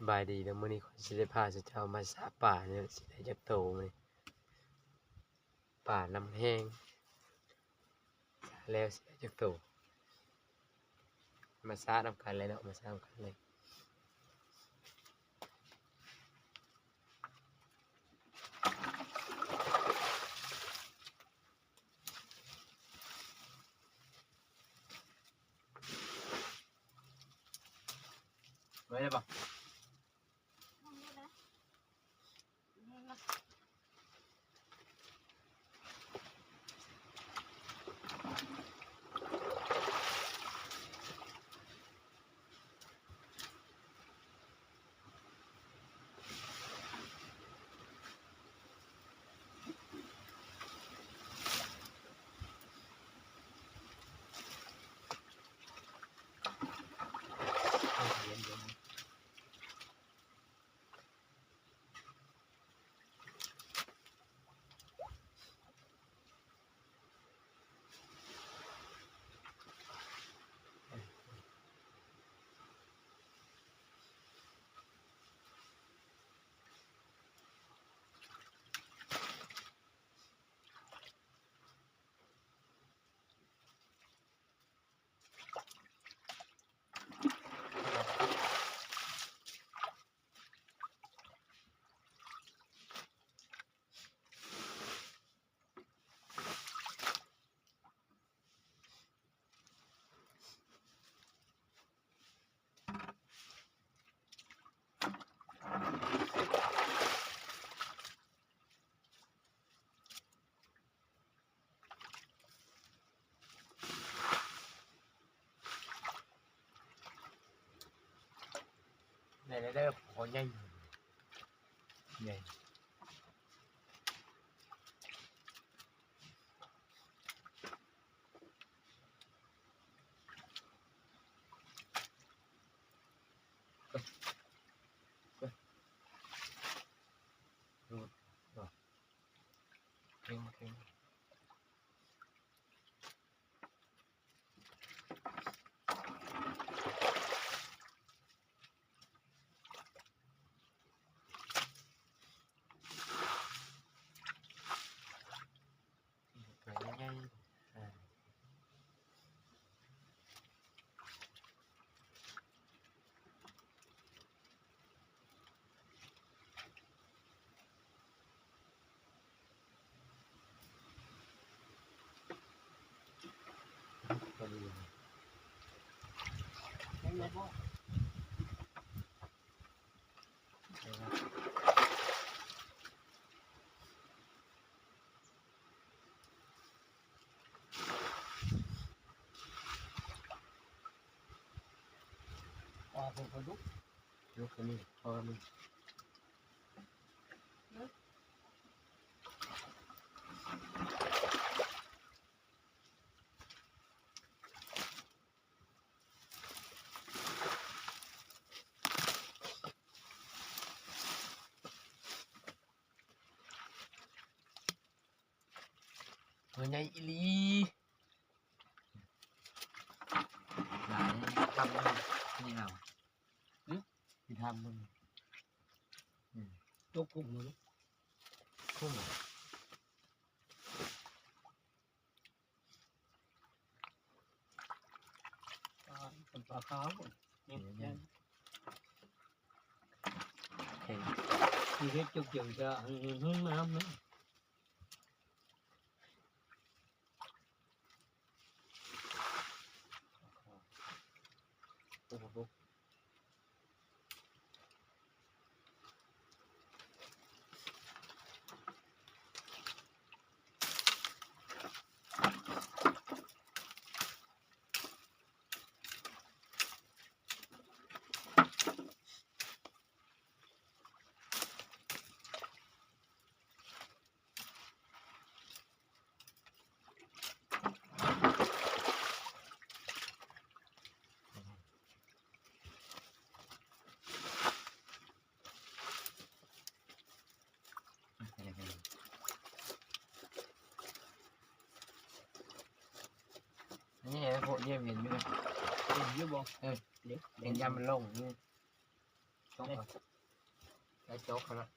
บายดีแล้วมื้อนี้ข้อยสิได้พาเจ้ามาสาป่าเนี่ยสิได้จักโตมื้อนี้ป่าน้ำแห้งสาแล้วสิได้จักโตมาสานำกันเลยเนาะมาสานำกันเลยไว้ได้บ่ได้เด้อขอใหญ่ใหญ่เก่งตัวใหญ่ตัวนี้ผมลุกตัวนี้พอมันตัวใหญ่อีหลีหลายทำมันนี่เอาที่ทำมันยกพุ่งเลย พุ่งเป็นปลาขาวนี่เห็นที่เฮ็ดจุกจังจะหึ่งน้ำนะโอ้โหนี่ไงพวกเยี่ยมเห็นไหม เยอะบ่เห็นยามมันลงนี่โต จ๊อกเหรอใช้โจ๊กเขาละ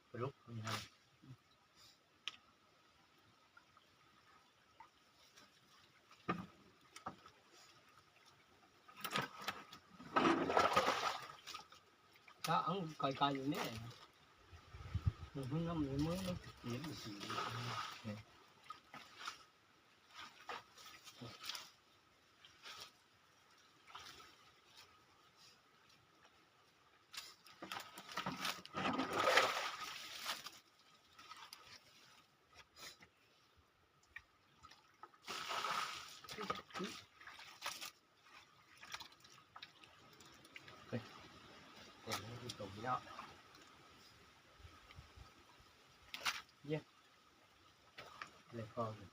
ไปลุกนี่ฮะ ถ้าอังไกลๆอยู่นี่มันเพิ่งน้ำมันมือมันเสียมันสี เห็นไหมที่ตรงนี้เนาะเยี่ยมเลยพอเลย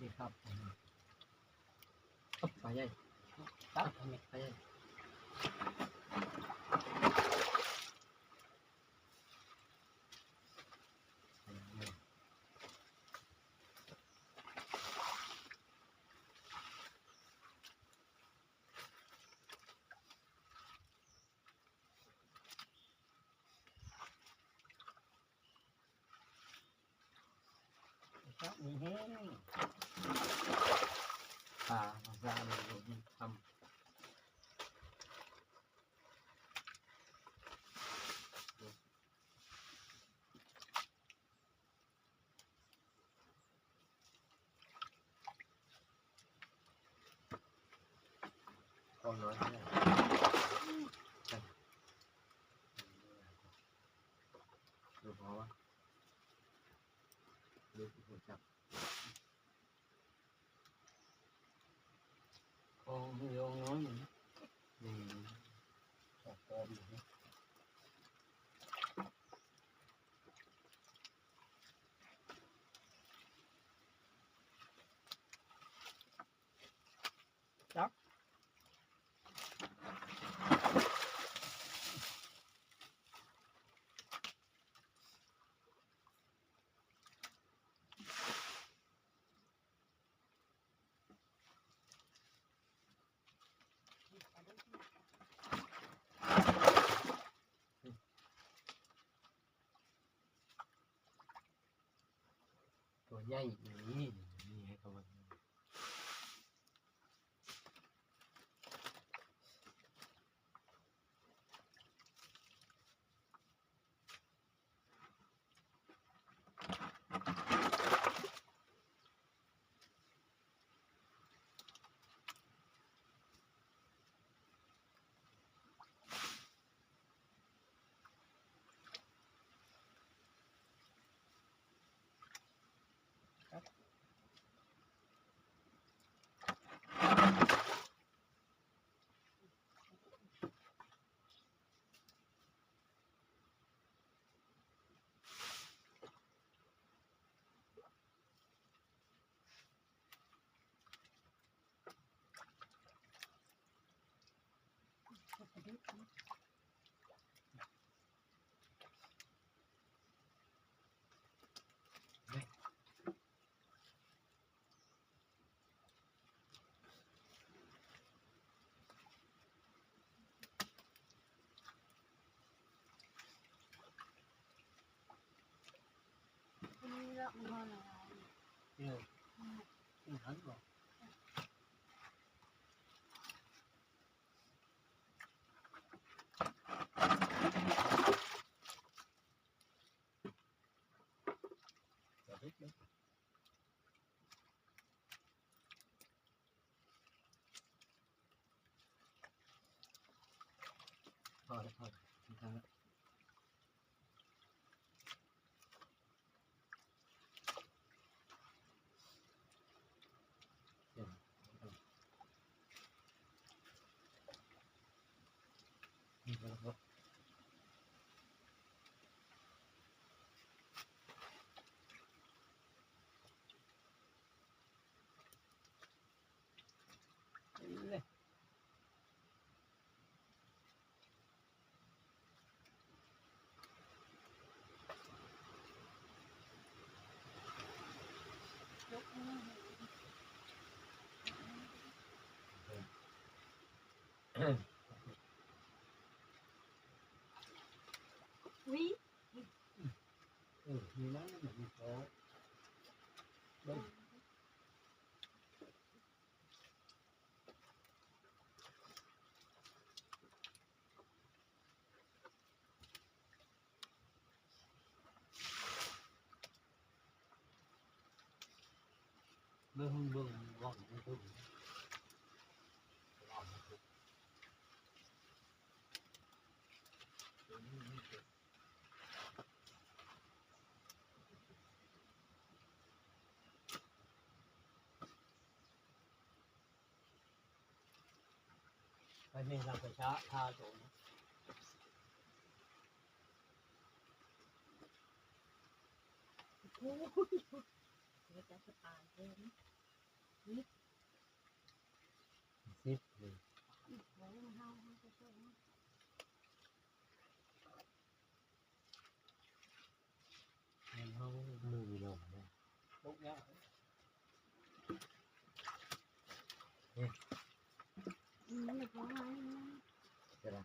นี่ครับไปใหญ่ ตัดทำไม ไปใหญ่ตัดมีแห้ง ปลาปลาเลยทำพอน้อยแค่ดูพอวะดูหัวจับ โอ้ยน้อยหนึ่ง นี่ ตัดตอมอยู่ ตัวใหญ่อย่างนี้นี่ให้เขามาเนี่ยมันหันบอกจะดึกเลยพอแล้วพอแล้วทางละนี่ก็แล้วเลย เบิ่งเบิ่งว่างมันทุกไปนี่เราไปช้าทาโจม โอ้ยเดี๋ยวจะตายเลย ซิปเลย โอ้ยเฮาจะช่วยนะ เงินเขา มือมีลมนะ ลุกแล้ว มันจะร้องไห้นะ ใช่ไหม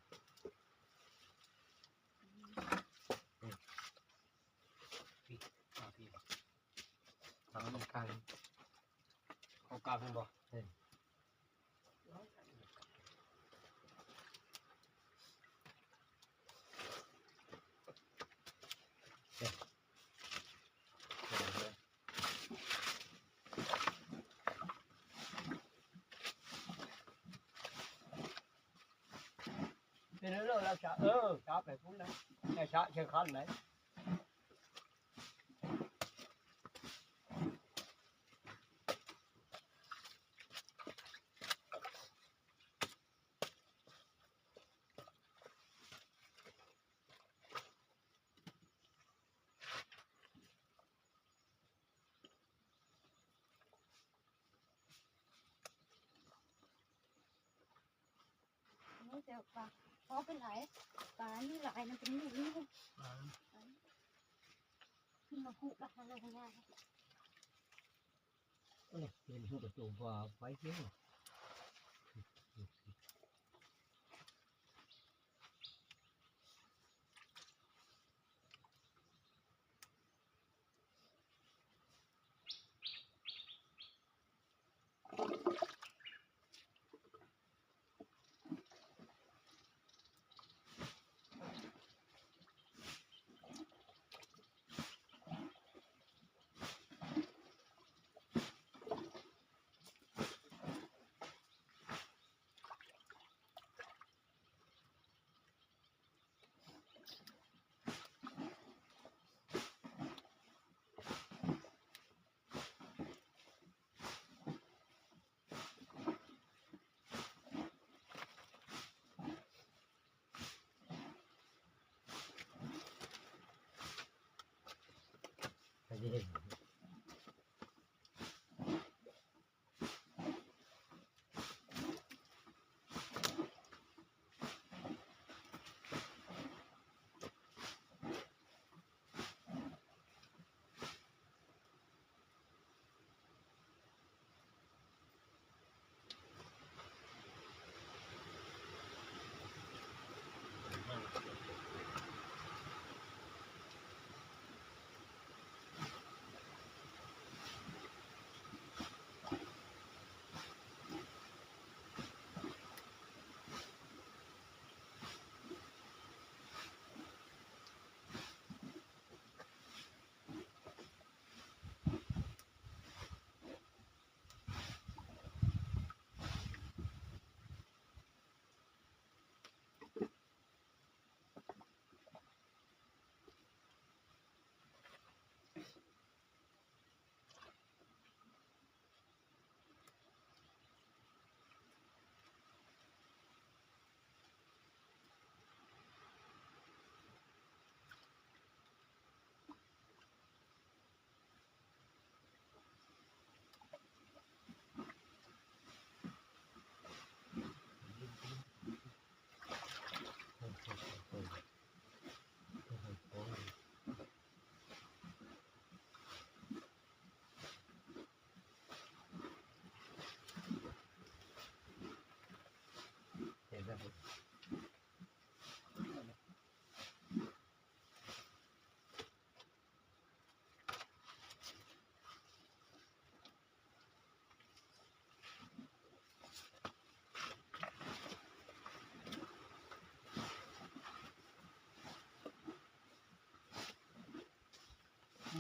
มาพี่ ทำต้องการ เขากล้าเป็นบ่ เป็นเรื่องเราจะช้าไปพุ่นนะแค่ช้าเชียงคันไหนนี่จะปลาพอเป็นไหลปลานี่ไหลนะเป็นนี่นี่ขึ้นมาคุกละอะไรทั้งนั้น เป็นผู้ประตูว่าไว้เที่ยว ไปเย็น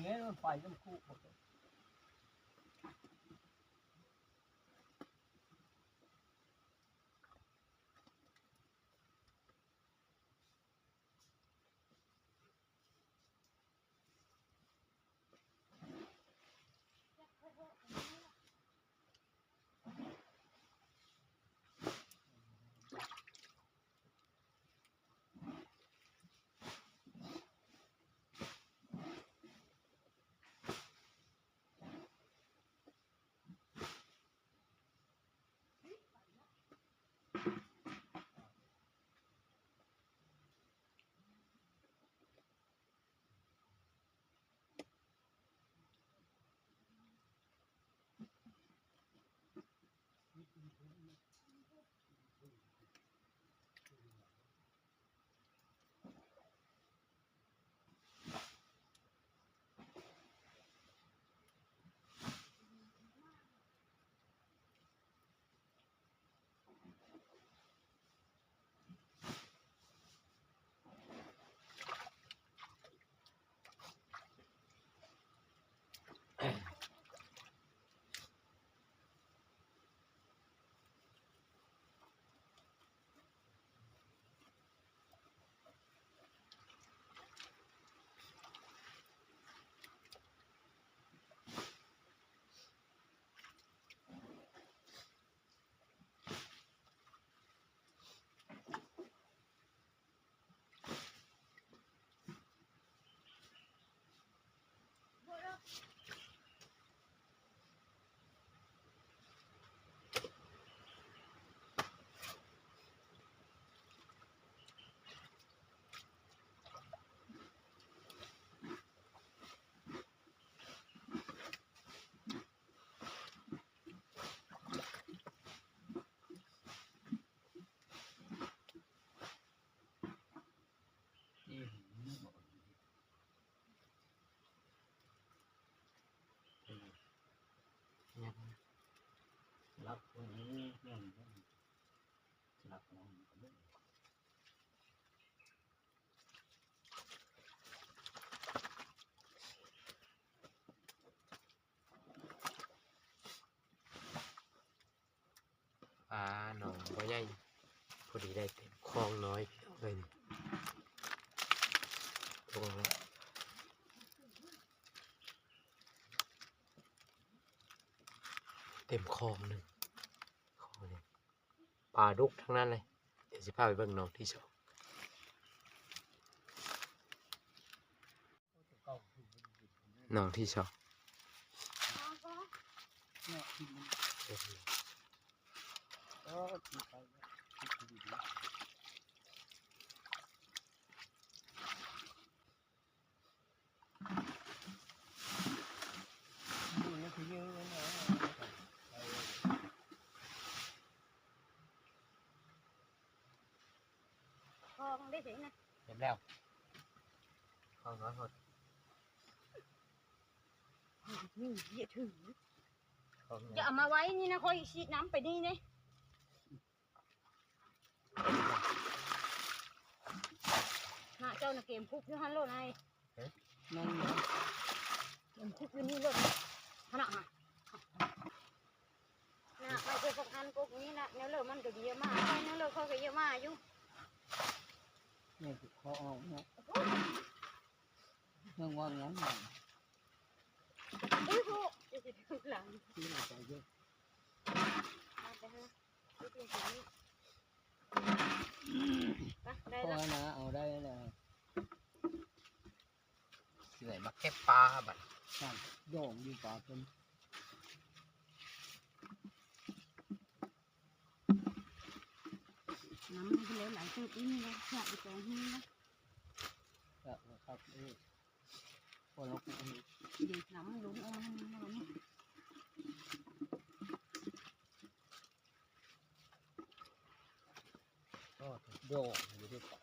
นี้มันไฟน้ำคู่หมดเลยรับตรงนี้เนี่ยรับตรงนี้ ปลาหนองบ่ใหญ่พอดีได้เต็มคลองน้อยพี่น้องเลยนี่ตรงนี้เต็มคลองหนึ่งคลองนี้ปลาดุกทั้งนั้นเลยเดี๋ยวสิพาไปเบิ่งหนองที่สองหนองที่สอง เนี่ยที่มันก็ที่ไปที่ดีนี่คือเยอะเลยนะ คลองได้ถึงนะ เห็นแล้วคลองน้อยหมด นี่อย่าถือ คลอง จะเอามาไว้นี่นะค่อยฉีดน้ำไปนี่เนี่ยน่ะเจ้าน่ะเกมคุกอยู่ฮันโลนาย นั่น เกมคุกอยู่นี่โลดขนาดน่ะน่ะไปเจอพวกอันกุกนี้นะเนื้อเลือมันก็เยอะมากไปเนื้อเลือเขาก็เยอะมากอยู่ นี่คือข้อออกเนี่ยเรื่องว่างั้น อุ้ยพวกจะสิถึงหลัง ที่เราจะเยอะ มาไปฮะไปเปลี่ยนสีนี้ไปได้ ข้อ แล้ว นะเอาได้เลย สิไหนมาเก็บปลาบัด ใช่โด่งดีกว่าเป็น น้ำมันก็เหลวไหลตึกนี่นะอยากไปตรงนี้นะ ครับนี่พอเราปลูก เด็กน้ำมันลุ้นเอามันมานี่ ก็โด่งอยู่ที่ป่า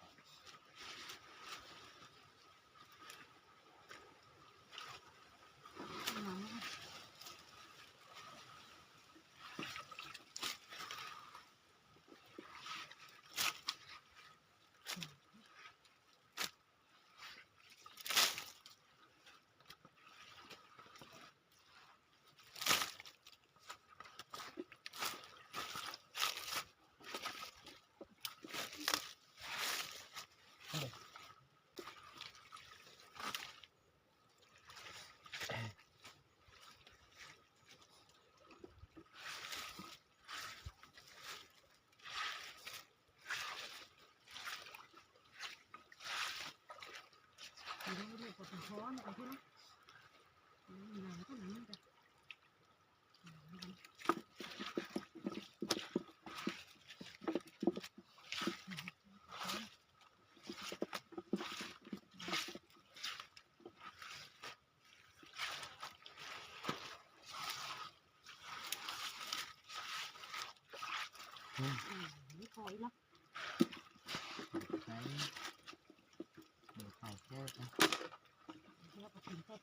อนะไปที่นั่นไหนก็ไหนนี่จ้ะไม่ปล่อยละ ใช้เดี๋ยวถ่ายแค่นะ แล้วก็กินแค่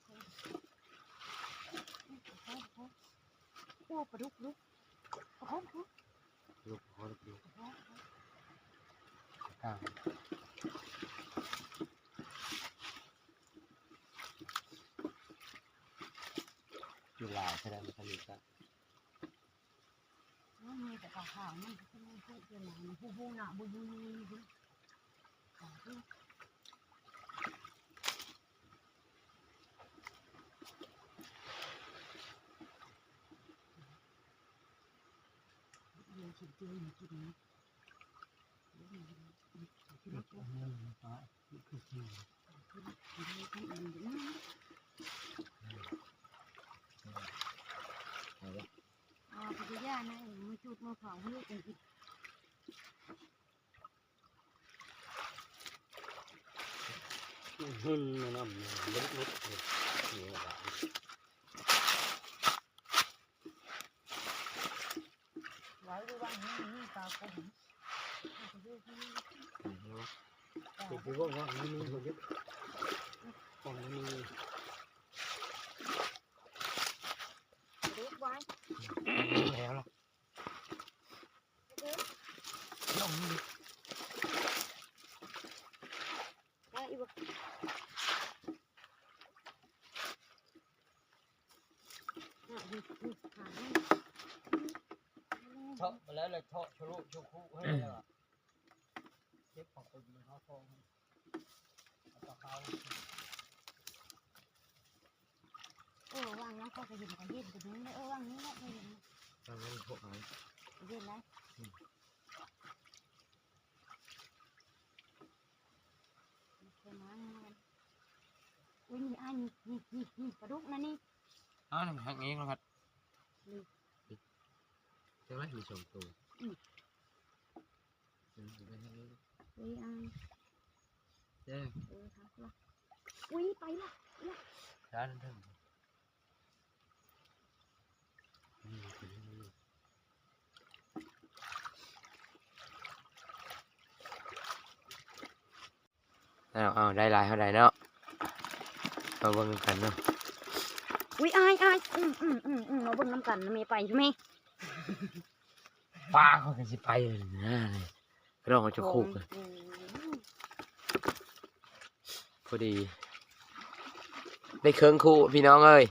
โอ้ปลาดุกลูกโอ้โห ลูกพอลูกข้างอยู่ลายแสดงว่าผลิตก็ มีแต่ขาวๆมันก็ไม่พูดเรื่องไหนมันพูดหนาบุยบุยขาวด้วยเดี๋ยวฉันเจอหนูกินนะพยานะมันจุดมาเผาเลือดอีก หึ่นน้ำเล็กนิดนี่ว่า ไว้ด้วยว่านี่ตาคม ผมบอกว่ามันมีคนเยอะของมันมี รูปไว้ แล้วล่ะลองดู ได้อีกเชาะไปแล้วเลยเชาะชะลุชะคุให้แล้วเก็บของคนมีข้าวฟองแล้วก็เขา ว่างแล้วก็จะเห็นกันยืนกันนี้เลยว่างนี้แหละไม่เห็น ทางนั้นพวกนั้น ยืนแล้วเคยมาอุ้ยนี่อันนี่ปลาดุกนะนี่ อ้าวทางนี้ครับใช่ไหมมีสองตัวไปทางนี้ อุ้ยอัน เด้อ ทักละอุ้ยไปละ ร้านนั้นเอาได้ลายเท่าไหร่เนาะมาเบิ่งกันเนาะ อุ้ยอายเราเบิ่งน้ำกันมีไปใช่ไหม ป้าเขากันสิไปเลยนะเลยร้องจะคุกเลยพอดี ได้เครื่องคู่พี่น้องเอ้ย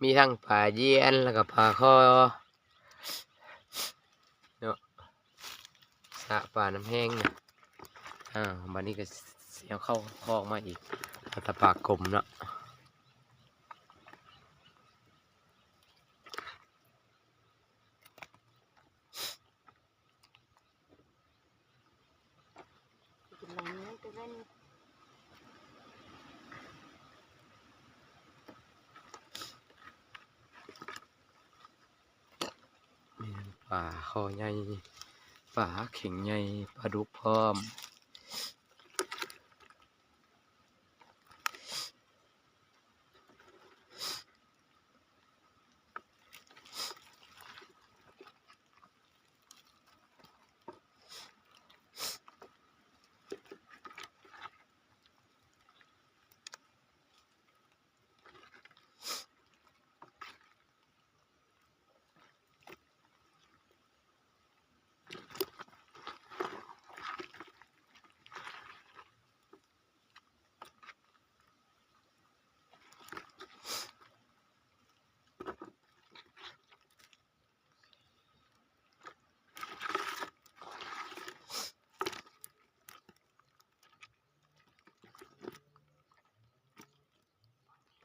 มีทั้งป่าเยียนแล้วก็ป่าคอเนาะสระป่าน้ำแห้งเนี่ยบัดนี้ก็เสียเข้าคอกมาอีกเอาแตะปากกลมเนาะ กินอะไรนี้จะเล่น มีทั้งป่าคอใหญ่ป่าเข่งใหญ่ปลาดุกพร้อม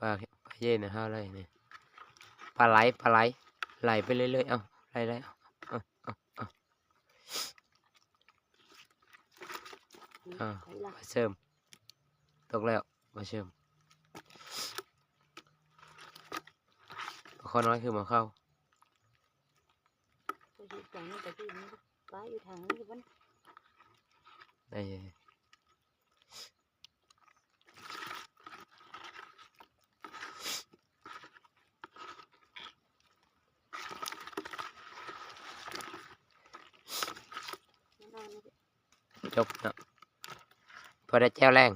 ปลาเย็นนะฮะอะไรเนี่ยปลาไหลไหลไปเรื่อยๆเอาไหลเอาปลาเสริม ตกแล้วมาเชื่อมปลาคอน้อยคือมาเข้า ตัวอยู่ฝั่งนี้แต่ที่นี่ปลาอยู่ทางนี้วัน ได้ นอนนี่ จบเนาะพอได้แจ้วแรง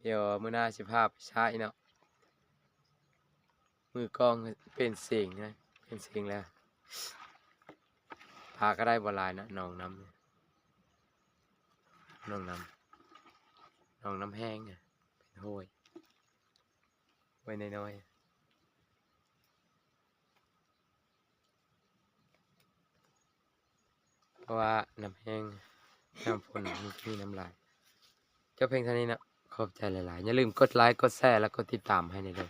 เดี๋ยวมื้อหน้าสิพาไปใช้เนาะมือกล้องเป็นเสียงนะเป็นเสียงแล้วพาก็ได้บ่หลายนะน้องน้ำเนี่ยน้องน้ำแห้งเนี่ยเป็นห้วยไว้น้อยๆเพราะว่าน้ำแห้งน้ำฝนมันมีน้ำลายเจ้าเพลงเท่านี้นะขอบใจหลายๆอย่าลืมกดไลค์กดแชร์แล้วกดติดตามให้ในเด้อ